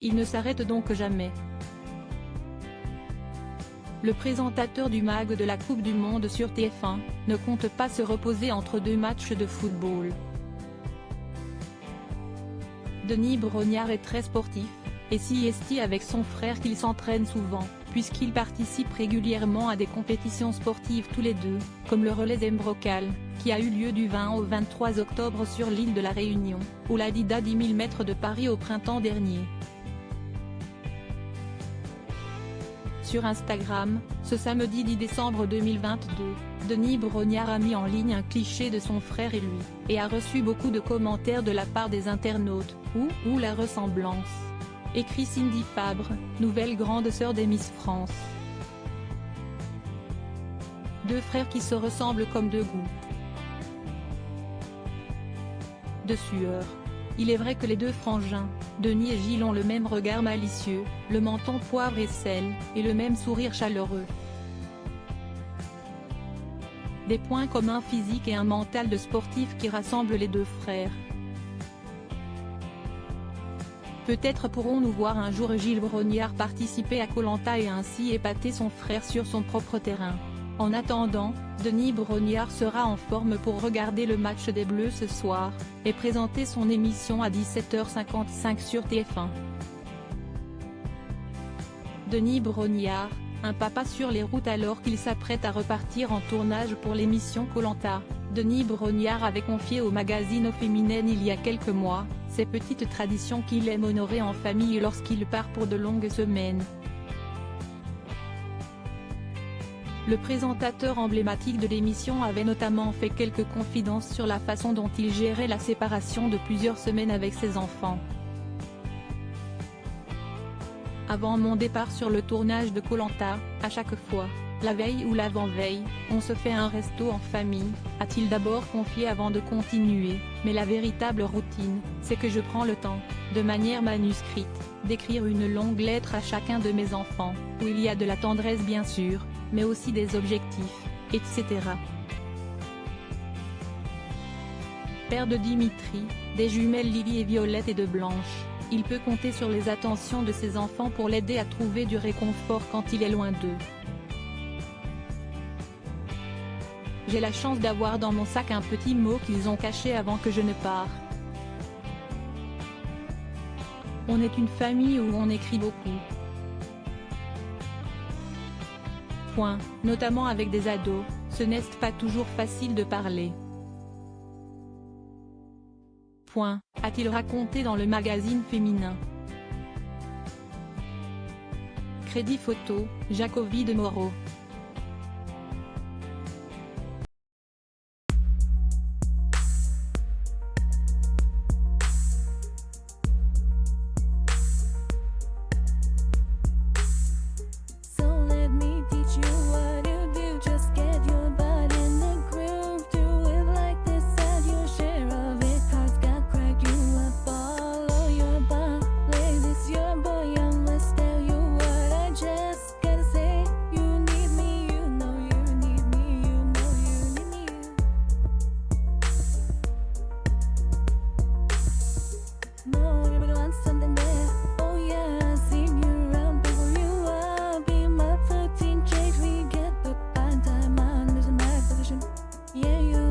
Il ne s'arrête donc jamais. Le présentateur du MAG de la Coupe du Monde sur TF1 ne compte pas se reposer entre deux matchs de football. Denis Brognard est très sportif, et si estime avec son frère qu'il s'entraîne souvent, puisqu'ils participent régulièrement à des compétitions sportives tous les deux, comme le relais Zembrocal, qui a eu lieu du 20 au 23 octobre sur l'île de la Réunion, ou la Dida 10 000 mètres de Paris au printemps dernier. Sur Instagram, ce samedi 10 décembre 2022, Denis Brognard a mis en ligne un cliché de son frère et lui, et a reçu beaucoup de commentaires de la part des internautes, où la ressemblance. Écrit Cindy Fabre, nouvelle grande sœur des Miss France. Deux frères qui se ressemblent comme deux gouttes de sueur. Il est vrai que les deux frangins, Denis et Gilles, ont le même regard malicieux, le menton poivre et sel, et le même sourire chaleureux. Des points communs physiques et un mental de sportif qui rassemble les deux frères. Peut-être pourrons-nous voir un jour Gilles Brognard participer à Koh-Lanta et ainsi épater son frère sur son propre terrain. En attendant, Denis Brognard sera en forme pour regarder le match des Bleus ce soir, et présenter son émission à 17h55 sur TF1. Denis Brognard, un papa sur les routes alors qu'il s'apprête à repartir en tournage pour l'émission Koh-Lanta. Denis Brognard avait confié au magazine Au Féminin il y a quelques mois, ces petites traditions qu'il aime honorer en famille lorsqu'il part pour de longues semaines. Le présentateur emblématique de l'émission avait notamment fait quelques confidences sur la façon dont il gérait la séparation de plusieurs semaines avec ses enfants. Avant mon départ sur le tournage de Koh-Lanta, à chaque fois, la veille ou l'avant-veille, on se fait un resto en famille, a-t-il d'abord confié avant de continuer, mais la véritable routine, c'est que je prends le temps, de manière manuscrite, d'écrire une longue lettre à chacun de mes enfants, où il y a de la tendresse bien sûr, mais aussi des objectifs, etc. Père de Dimitri, des jumelles Lily et Violette et de Blanche, il peut compter sur les attentions de ses enfants pour l'aider à trouver du réconfort quand il est loin d'eux. J'ai la chance d'avoir dans mon sac un petit mot qu'ils ont caché avant que je ne parte. On est une famille où on écrit beaucoup. Point, notamment avec des ados, ce n'est pas toujours facile de parler. Point, a-t-il raconté dans le magazine féminin. Crédit photo, Jacobi de Moreau. Yeah, you